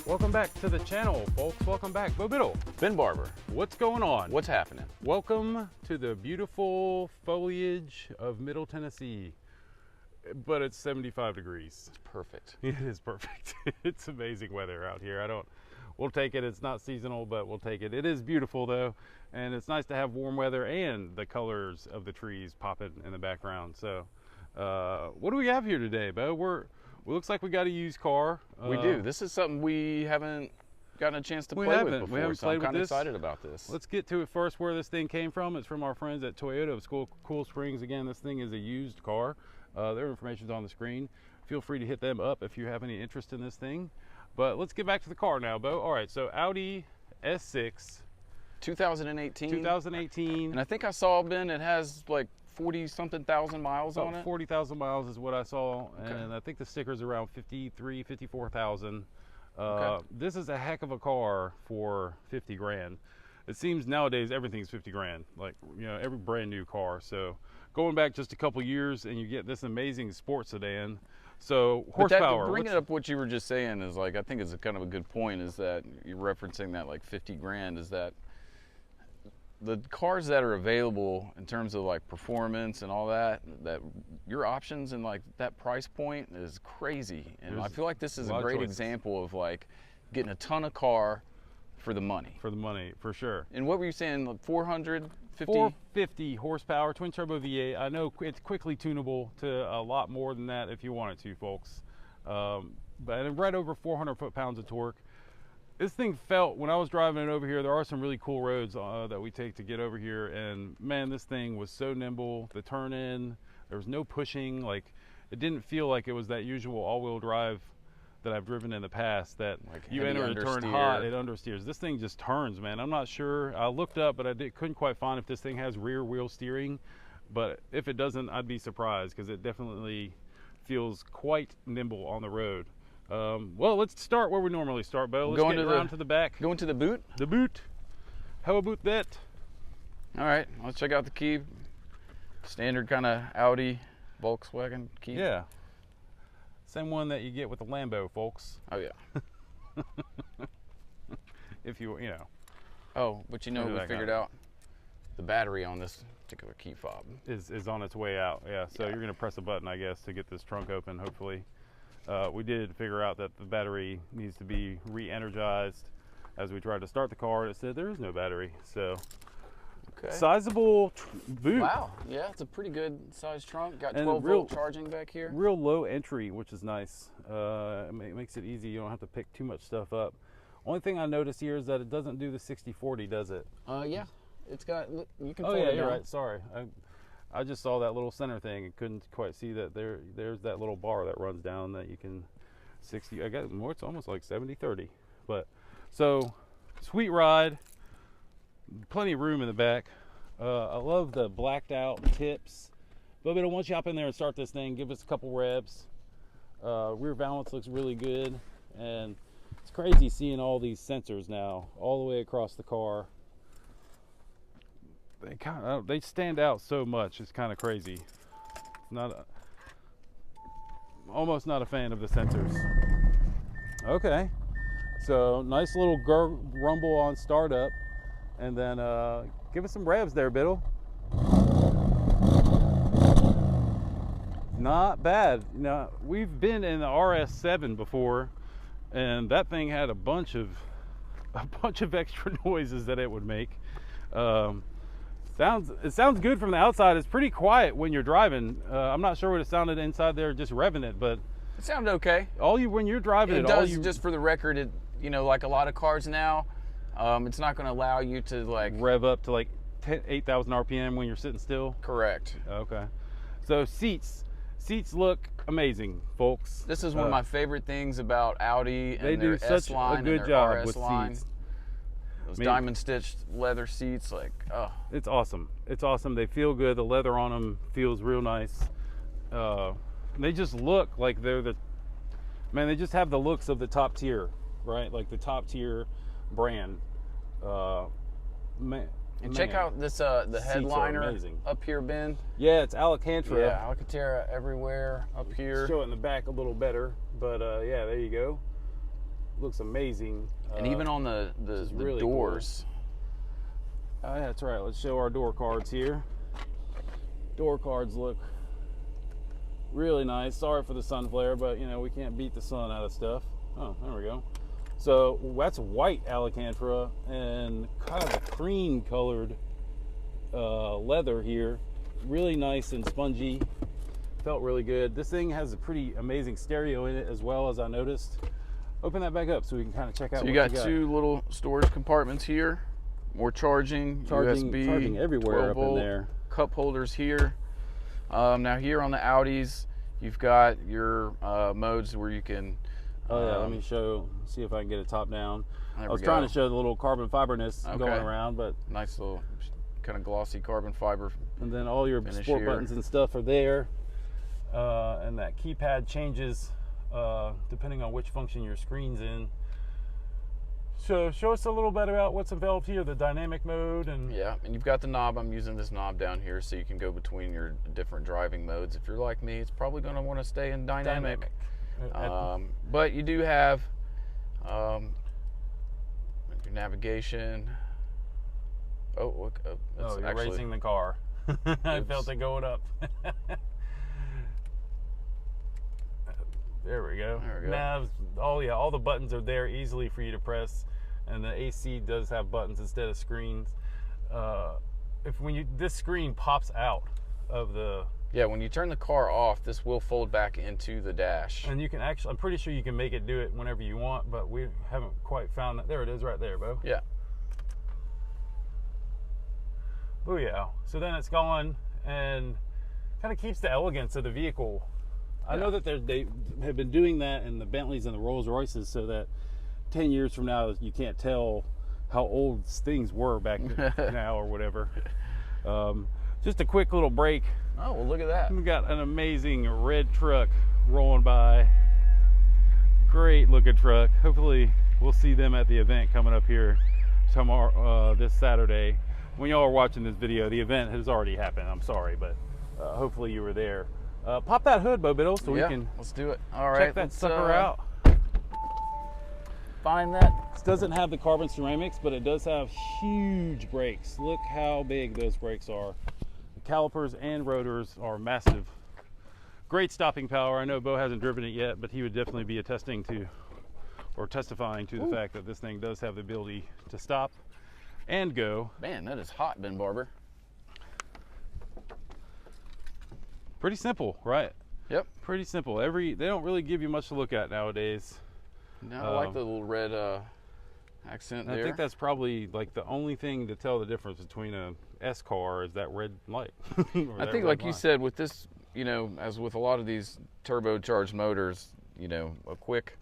Welcome back to the channel, folks. Welcome back. Bo Biddle. Ben Barber. What's going on? What's happening? Welcome to the beautiful foliage of Middle Tennessee. But it's 75 degrees. It's perfect. It is perfect. It's amazing weather out here. We'll take it. It's not seasonal, but we'll take it. It is beautiful though, and it's nice to have warm weather and the colors of the trees popping in the background. So, what do we have here today, Bo? It looks like we got a used car. We do. This is something we haven't gotten a chance to play with before, we haven't so I'm played kind of with this. excited about this. Let's get to it first, where this thing came from. It's from our friends at Toyota of Cool Springs. Again, this thing is a used car. Their information is on the screen. Feel free to hit them up if you have any interest in this thing. But let's get back to the car now, Bo. All right, so Audi S6. 2018. 2018. And I think I saw, Ben, it has like 40-something thousand miles on About it. 40,000 miles is what I saw, Okay. and I think the sticker's around 53, 54,000. Okay. This is a heck of a car for 50 grand. It seems nowadays everything's 50 grand, like, you know, every brand new car. So going back just a couple years and you get this amazing sports sedan. So horsepower. Bringing up what you were just saying is like, I think it's kind of a good point, is that you're referencing that like 50 grand, is that the cars that are available in terms of like performance and all that your options and like that price point is crazy. And I feel like this is a great example of like getting a ton of car for the money. For the money, for sure. And what were you saying, like 450? 450 horsepower, twin turbo V8. I know it's quickly tunable to a lot more than that if you wanted to, folks. But right over 400 foot-pounds of torque. This thing felt, when I was driving it over here, there are some really cool roads that we take to get over here, and man, this thing was so nimble. The turn in, there was no pushing. Like, it didn't feel like it was that usual all-wheel drive that I've driven in the past, that like you enter and turn hot, it understeers. This thing just turns, man. I'm not sure. I looked up, but couldn't quite find if this thing has rear wheel steering. But if it doesn't, I'd be surprised, because it definitely feels quite nimble on the road. Well, let's start where we normally start, Bo. Let's get around to the back. Going to the boot? The boot. How about that? All right, let's check out the key. Standard kind of Audi Volkswagen key. Yeah. Same one that you get with the Lambo, folks. Oh, yeah. If you know. Oh, but you know, we figured out the battery on this particular key fob is on its way out. Yeah, so you're going to press a button, I guess, to get this trunk open, hopefully. We did figure out that the battery needs to be re-energized. As we tried to start the car, it said there is no battery. So, okay. Sizable boot. Wow, yeah, it's a pretty good sized trunk. Got 12-volt charging back here. Real low entry, which is nice. It makes it easy. You don't have to pick too much stuff up. Only thing I noticed here is that it doesn't do the 60/40, does it? Yeah, it's got. You can. Oh yeah, you're right. Sorry. I just saw that little center thing and couldn't quite see that there's that little bar that runs down that you can 60. I got more. It's almost like 70/30. But so sweet ride. Plenty of room in the back. I love the blacked out tips. But once you hop in there and start this thing, give us a couple revs. Rear balance looks really good, and it's crazy seeing all these sensors now all the way across the car. They stand out so much. It's kind of crazy. Almost not a fan of the sensors. Okay, so nice little rumble on startup, and then give us some revs there, Biddle. Not bad. Now, we've been in the RS7 before, and that thing had a bunch of extra noises that it would make. It sounds good from the outside. It's pretty quiet when you're driving. I'm not sure what it sounded inside there just revving it, but it sounded okay. When you're driving it does. Just for the record, it, you know, like a lot of cars now, it's not going to allow you to like rev up to like 8,000 RPM when you're sitting still. Correct. Okay. So seats look amazing, folks. This is one of my favorite things about Audi and they their do such S-line a good and their job RS with line. seats. Those diamond stitched leather seats, like, oh. It's awesome. It's awesome. They feel good. The leather on them feels real nice. They just look like they just have the looks of the top tier, right? Like the top tier brand. And check out this the headliner up here, Ben. Yeah, it's Alcantara. Yeah, Alcantara everywhere up here. Show it in the back a little better, but yeah, there you go. looks amazing. And even on the really doors. Cool. Yeah, that's right. Let's show our door cards here. Door cards look really nice. Sorry for the sun flare, but you know, we can't beat the sun out of stuff. Oh, there we go. So that's white Alcantara and kind of a cream colored leather here. Really nice and spongy. Felt really good. This thing has a pretty amazing stereo in it as well, as I noticed. Open that back up so we can kind of check out So what you got two little storage compartments here. More charging USB, charging everywhere up in there. Cup holders here. Now here on the Audis, you've got your modes where you can. Oh yeah, let me see if I can get it top down. I was go. trying to show the little carbon fiberness going around, but nice little kind of glossy carbon fiber. And then all your sport buttons and stuff are there, and that keypad changes depending on which function your screen's in. So show us a little bit about what's involved here, the dynamic mode. And yeah, and you've got the knob. I'm using this knob down here so you can go between your different driving modes. If you're like me, it's probably going to want to stay in dynamic. But you do have your navigation. Oh, look! You're racing the car. I felt it going up. There we go. There we go. Navs. Oh yeah, all the buttons are there easily for you to press, and the AC does have buttons instead of screens. This screen pops out of the. Yeah, when you turn the car off, this will fold back into the dash. And you can actually, I'm pretty sure you can make it do it whenever you want, but we haven't quite found that. There it is right there, Bo. Yeah. Booyah. So then it's gone and kind of keeps the elegance of the vehicle. I know that they have been doing that in the Bentleys and the Rolls Royces so that 10 years from now you can't tell how old things were back now or whatever. Just a quick little break. Oh, well, look at that. We've got an amazing red truck rolling by. Great looking truck. Hopefully we'll see them at the event coming up here tomorrow, this Saturday. When y'all are watching this video, the event has already happened. I'm sorry, but hopefully you were there. Pop that hood, Bo Biddle, so we can let's do it. All right, check that sucker out. Find that. This doesn't have the carbon ceramics, but it does have huge brakes. Look how big those brakes are. The calipers and rotors are massive. Great stopping power. I know Bo hasn't driven it yet, but he would definitely be attesting to or testifying to the fact that this thing does have the ability to stop and go. Man, that is hot, Ben Barber. Pretty simple, right? Yep. Pretty simple. They don't really give you much to look at nowadays. No, I like the little red accent there. I think that's probably like the only thing to tell the difference between a S car is that red light. I think, like you said, with this, you know, as with a lot of these turbocharged motors, you know, a quick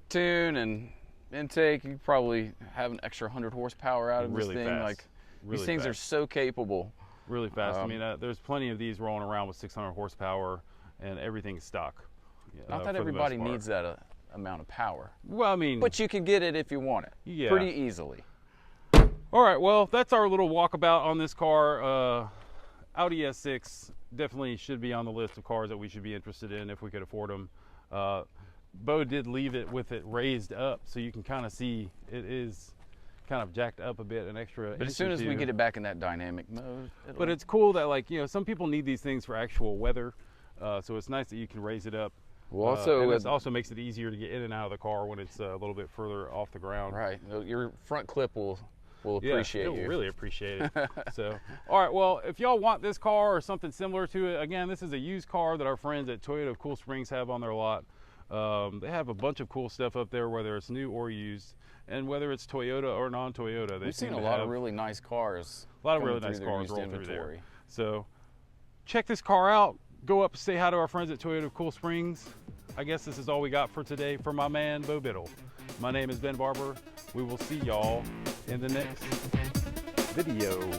tune and intake, you probably have an extra 100 horsepower out of this thing. Fast. Like really these things fast. are so capable. Really fast. I mean, there's plenty of these rolling around with 600 horsepower, and everything's stock. Not that everybody needs that amount of power. Well, I mean, but you can get it if you want it. Pretty easily. All right. Well, that's our little walkabout on this car. Audi S6 definitely should be on the list of cars that we should be interested in if we could afford them. Bo did leave it with it raised up, so you can kind of see it is kind of jacked up a bit, an extra. But as soon as we get it back in that dynamic mode. But it's cool that, like, you know, some people need these things for actual weather, so it's nice that you can raise it up. Well, also and it also makes it easier to get in and out of the car when it's a little bit further off the ground. Right. Your front clip will appreciate you. It'll really appreciate it. So, all right. Well, if y'all want this car or something similar to it, again, this is a used car that our friends at Toyota of Cool Springs have on their lot. They have a bunch of cool stuff up there, whether it's new or used, and whether it's Toyota or non-Toyota. We've seen a lot of really nice cars. A lot of really nice cars roll through there. So check this car out. Go up and say hi to our friends at Toyota of Cool Springs. I guess this is all we got for today for my man, Bo Biddle. My name is Ben Barber. We will see y'all in the next video.